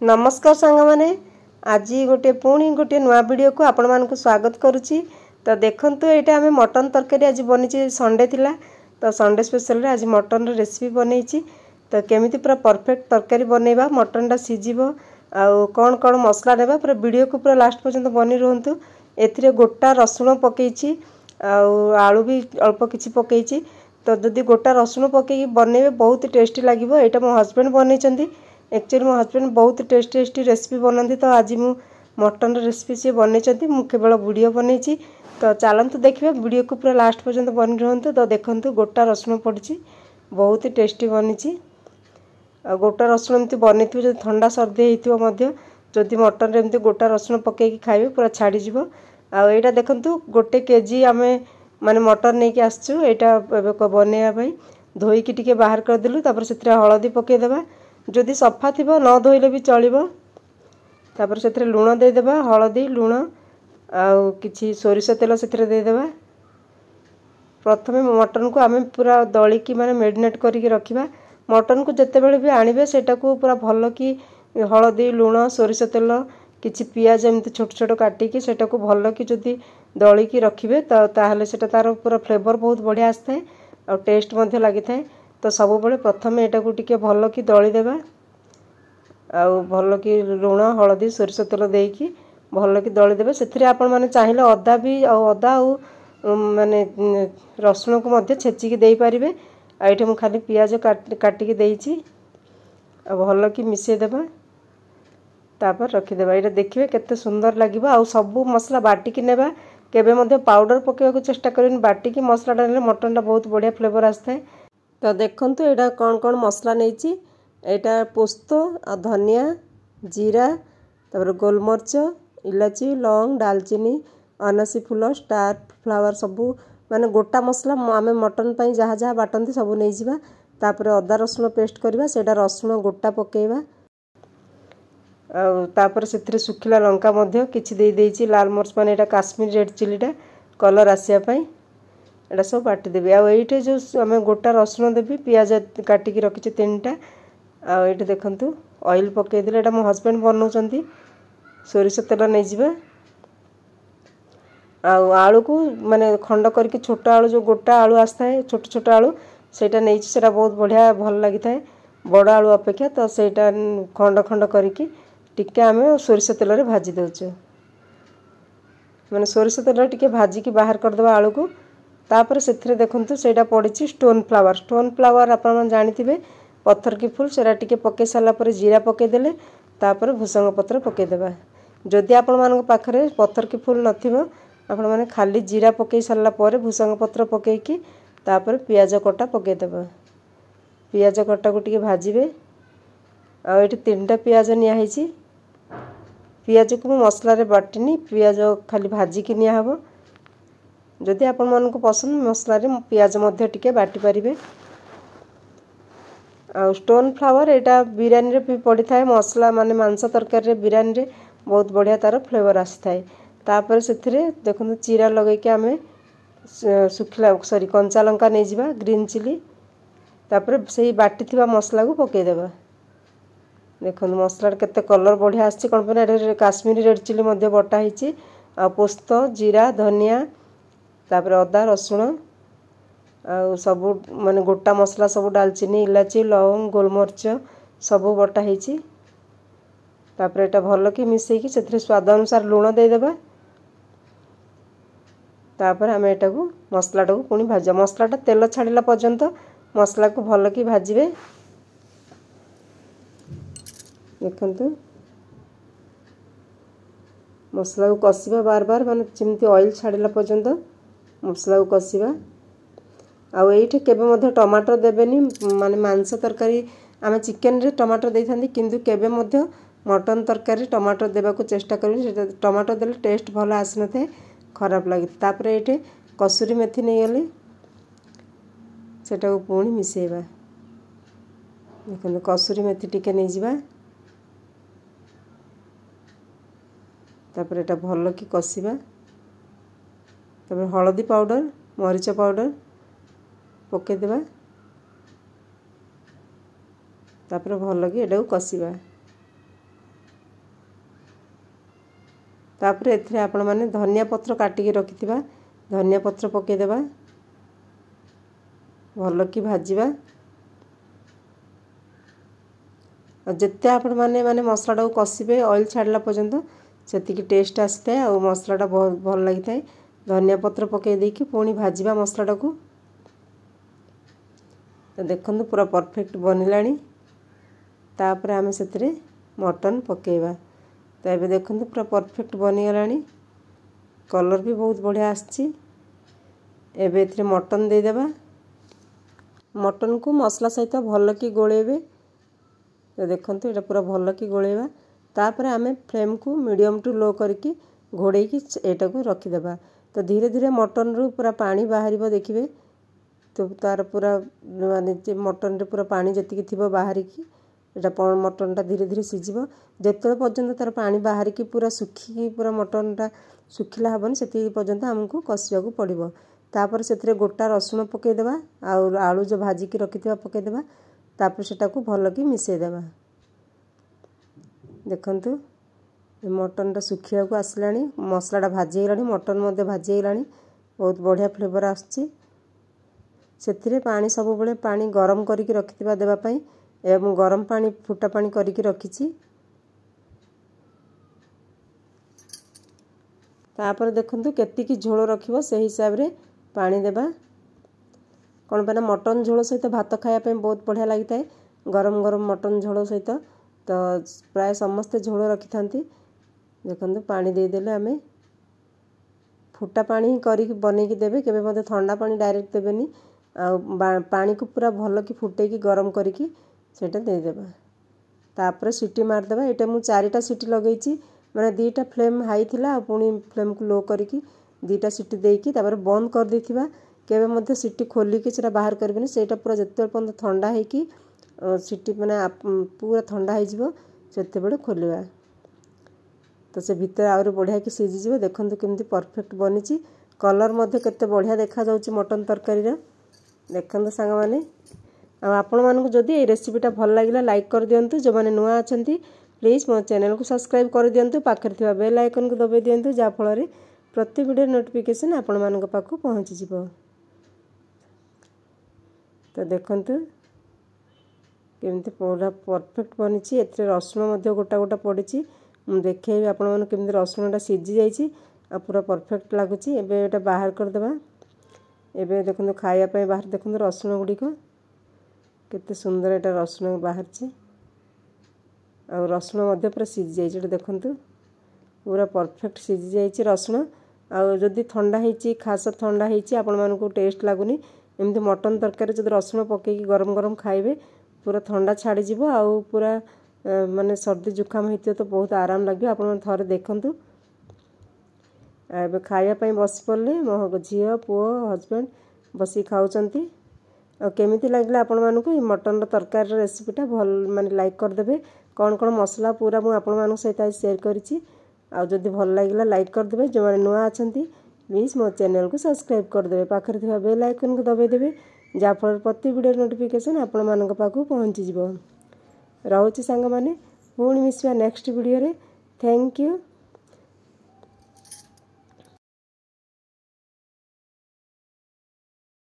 नमस्कार सांग मैंने आज गोटे पुणी गोटे नुआ वीडियो को आपण मानक स्वागत करुच्ची। तो देखंतु एटा आमे मटन तरकारी आज बनी संडे थिला तो संडे स्पेशल आज मटन रेसिपी बनईची। तो केमिति पूरा परफेक्ट तरकारी बनैबा मटन टा सिझिबो आउ कौन कौन मसला नेबा पूरा वीडियो को पूरा लास्ट पर्यंत बनी रहंतु। एथिरे गोटा रसुण पकेइची आउ आलू भी अल्प किछि पकेइची। तो जदि गोटा रसुण पकेई बनैबे बहुत टेस्टी लागिबो। एटा मो हस्बैंड बनैचंदी। एक्चुअली मो हस्बैंड बहुत टेस्टी रेसिपी बनाती। तो आज मु मटन रेसिपी सी बनई मु केवल वीडियो बनई। तो चलतु देखिए वीडियो को पूरा लास्ट पर्यंत बनी रहंतु। तो देखंतु गोटा रसुण पड़ी बहुत टेस्टी बनी। गोटा रसुण एमती बनी जो ठंडा सर्दी होती जदि मटन एमती गोटा रसुण पकई खाइबे पूरा छाड़ीज। आईटा देखंतु गोटे केजी आमे माने मटन नहीं कि आसचु एटा बनैया धोईकी टिके बाहर करदेलु। तापर से हलदी पकईदेबा जदि सफा थी न धोइले भी चलो। तापर से लुण देदेबा हलदी लुण आउ किछि सोरिष तेल से देदेबा। प्रथमे मटन को आमे पूरा दलिकी माने मेरिनेट करके रखिबा। मटन को जते बेले भी आनिबे सेटा को पूरा भल की हलदी लुण सोरिष तेल किछि पियाज एमती छोट छोट काटिकी सेटा को भल की जदि दलिकी रखिबे तो ताहले सेटा तार पूरा फ्लेवर बहुत बढ़िया आस्ताए और टेस्ट मध्ये लागि थाए। तो सब बेले प्रथमे एटा को टिके भल की दली देबा आउ भल की लुण हलदी सोरिष तेल देकी भल की दली देबे। सेथिरे आपण माने चाहिले अदा भी अदा माने रसुण को मध्ये छेचिकी देई परिबे। आइठे मु खाली पियाज काटिकी देइची आ भल की मिसै देबा। तापर रखि देबा। एटा देखिबे केते सुंदर लागिबो। आ सब मसला बाटिकी नेबा केबे मध्ये पाउडर पकेवा को चेष्टा करिन। बाटिकी मसला डाले मटन टा बहुत बढ़िया फ्लेवर आस्ताए। तो देखंतु एटा कौन कौन मसला नहींची। एटा पोस्त आ धनिया जीरा तापर गोलमर्च इलाची लौंग दालचीनी अनासी फूल स्टार फ्लावर सबू माने गोटा मसला आमे मटन पई जहा जहा बाटंती सबू नै जिबा। तापर अदा रसुण पेस्ट करबा सेटा रसुण गोटा पकेइबा आ तापर सेथिरे सुखिला लंका मध्ये किछि देई देइची लाल मर्च माने एटा काश्मीर रेड चिलीटा कलर आसिया पई एटा सब बाटी देबे। आ एइटे जो आमे गोटा रसुण देबी पियाज काटिकी रखिछि तीनटा। आ एइटे देखंतु ऑयल पके दिले एटा मो हस्बैंड बनौचंती सोरिष तेल नै जिबा। आलू को माने खंड करके छोटा आलू जो गोटा आलू आस्ता है छोट छोट आलू सेटा नै सेटा बहुत बढ़िया भल लागि थाए बड़ आलू अपेक्षा। तो सेटा खंड खंड करके टिके आमे सोरिष तेल रे भाजी देउछु। माने सोरिष तेल टिके भाजी की बाहर कर देबा आलू को। तापर सेथिरे देखंतु सेटा पड़िछि स्टोन फ्लावर। स्टोन फ्लावर आपण मन जानिथिबे पत्थर की फूल सेरा टिके पके साला पर जीरा पके देले तापर भुसंग पत्र पके देबा। जदि आपण मानक पाखरे पत्थर की फूल नथिबो आपण माने खाली जीरा पके साला पर भुसंग पत्र पके की तापर पियाज कटा पके देबा। पियाज कटा को टिके भाजीबे। आ एठी तीनटा पियाज निया हिची। पियाज को मसला रे बाटिनी पियाज खाली भाजी की निया हबो। जदि आपण मानक पसंद मसला रे पियाज मध्ये टिके बाटी परिबे। आ स्टोन फ्लावर एटा बिरयानी रे भी पड़ी थाए मसला माने मांस तरकारी रे बिरयानी रे बहुत बढ़िया तार फ्लेवर आसी थाए। तापर सेथिरे देखंतु चीरा लगै के आमे सुखिला सॉरी कंचा लंका नै जिबा ग्रीन चिली तापर सेही बाटी थिबा मसला को पके देबा। देखंतु मसला केते कलर बढ़िया आसी कोन पे काश्मीरी रेड चिली मध्ये बटा हिची। आ पोस्त जीरा धनिया तापर अदा रसुण आ सबू माने गोटा मसला सबू दालचीनी इलाची लौंग गोलमर्च सबू बटा हिची। तापर एटा भल की मिसै की सेथिरे स्वाद अनुसार लुण दे देबा। तापर हमें एटा को मसला को पुनी भाजा मसलाटा तेल छाड़िला पर्यंत मसला को भल की भाजीबे। देखंतु मसला को कसिबा बार बार माने चिमती ऑयल छाड़िला पर्यंत मसला को कसिबा। आ एइठे केबे मध्ये टमाटर देबेनी माने मांस तरकारी आमे चिकन रे टमाटर देई थांदी किंतु केबे मध्ये मटन तरकारी टमाटर देबा को चेष्टा करिन। सेटा टमाटर देले टेस्ट भल आसी नथे खराब लागि। तापर एइठे कसूरी मेथी नै गेली सेटा को पुणी मिसेबा। देखो कसूरी मेथी टिके नै जिबा। तापर एटा भल की कसिबा। तापर हलदी पाउडर मरीच पाउडर पके देबा। तापर भल की एटा को कसिबा। तापर एथिरे आपण माने धनिया पत्र काटिकी रखिथिबा धनिया पत्र पके देबा भल कि भाजीबा जिते आपण माने माने मसलाटा को कसिबे ऑयल छाड़ला पर्यंत सेतिकी टेस्ट आसता है और मसलाटा बहुत भल लगी थाए धनिया पत्र पके देकी पुणी भाजीबा मसलाटा को तो देखंतु पूरा परफेक्ट बनिलानी तापर आमे सेतिरे मटन पकेबा तो एबे देखंतु पूरा परफेक्ट बनी गलानी कलर भी बहुत बढ़िया आछि एबे एथिरे मटन दे देबा मटन को मसला सहित भल कि गोलेबे तो देखंतु एटा पूरा भल कि गोलेबा तापर आमे फ्लेम को मीडियम टू लो करके घोड़े की एटा को रखी देबा तो धीरे धीरे मटन रु पूरा पानी बाहरिबो देखिबे तो तार पूरा माने मटन रे पूरा पानी जति थिबो बाहरी की एटा मटनटा धीरे धीरे सिझिबो जेते पर्यंत तार पानी बाहरी की पूरा सुखी पूरा मटनटा सुखिला हबन सेति पर्यंत हमको कसिया को पड़िबो तापर सेतिरे गोटा रसुण पके देबा और आलू जो भाजी की रखिथिबा पके देबा तापर सेटा को भल कि मिसै देबा देखंतु मटनटा सुखिया को आसलानी मसलाटा भाजी गलानी मटन मध्ये भाजी गलानी बहुत बढ़िया फ्लेवर आछि सेतिरे पानी सब बेले पानी गरम करके रखिथिबा देबा पई एवं गरम पानी फुटा पानी करके रखिछि तापर देखंतु केतिकी झोल रखिबो से हिसाब रे पानी देबा कोन पना मटन झोल सहित भात खाया पे बहुत बढ़िया लागि थाए गरम गरम मटन झोल सहित तो प्राय समस्ते झोल रखि थांती देखंतु पानी दे देले हमें फुटा पानी करी बनै की देबे केबे मते ठंडा पानी डायरेक्ट देबेनी आ पानी को पूरा भल कि फुटे की गरम करके सेटा दे देबा तापर सीटी मार देबा एटा मु 4टा सीटी लगेछि माने 2टा फ्लेम हाई थिला आ पुनी फ्लेम को लो करके 2टा सीटी देकी तापर बंद कर देथिबा केबे मते सीटी खोली के सेटा बाहर करबेनी सेटा पूरा जत्ते पर्यंत ठंडा है कि सीटी माने पूरा ठंडा हो जिवो सेते बेले खोलिबा तो से भीतर आउर बढ़िया कि सिझि जिवो देखंतु केमती परफेक्ट बनिछि कलर मध्ये केते बढ़िया देखा जाउछि मटन तरकारी रे देखंतु संग माने आ आपण मानको जदी ए रेसिपीटा भल लागिला लाइक कर दियंतु जो माने नुआ अछंती प्लीज मो चैनल को सब्सक्राइब कर दियंतु पाखर थिबा बेल आइकन को दबाई दियंतु जा फल रे प्रति वीडियो नोटिफिकेशन आपण मानको पाखु पहुंची जिवो तो देखंतु केमती पूरा परफेक्ट बनिछि एथरे रसुण मध्ये गोटा गोटा पडिछि मु देखेबी आपण माने केमती रसुणटा सिझि जाइछि आ पूरा परफेक्ट लागुछि एबे एटा बाहर कर देबा एबे देखंतु खाया पय बाहर देखंतु रसुण गुडी को केते सुंदर एटा रसुण बाहर छी आ रसुण मध्ये पूरा सिझि जाइछि एटा देखंतु पूरा परफेक्ट सिझि जाइछि रसुण आ जदी ठंडा हेछि खास ठंडा हेछि आपण मानको टेस्ट लागुनी एमती मटन तरकारी जदी रसुण पकेकी गरम गरम खाइबे पूरा ठंडा छाड़ी जिवो आ पूरा माने सर्दी जुखाम हेतियो तो बहुत आराम लागियो आपण मन थरे देखंतु एबे खाया पई बस पड़ले मो झियो पुओ हस्बैंड बसी खाउचंती आ केमिति लागला आपण मानको ई मटन तरकारी रेसिपीटा भल माने लाइक कर देबे कोन कोन मसला पूरा मु आपण मानको सहित शेयर करिछि आ जदी भल लागला लाइक कर देबे जो माने नुआ अछंती प्लीज मो चैनल को सब्सक्राइब कर देबे पाखर थिबा बेल आइकन को दबाई देबे जा फल प्रति वीडियो नोटिफिकेशन आपण मानको पाखु पहुंची जिवो रहउछि संग माने पुणी मिसवा नेक्स्ट वीडियो रे थैंक यू।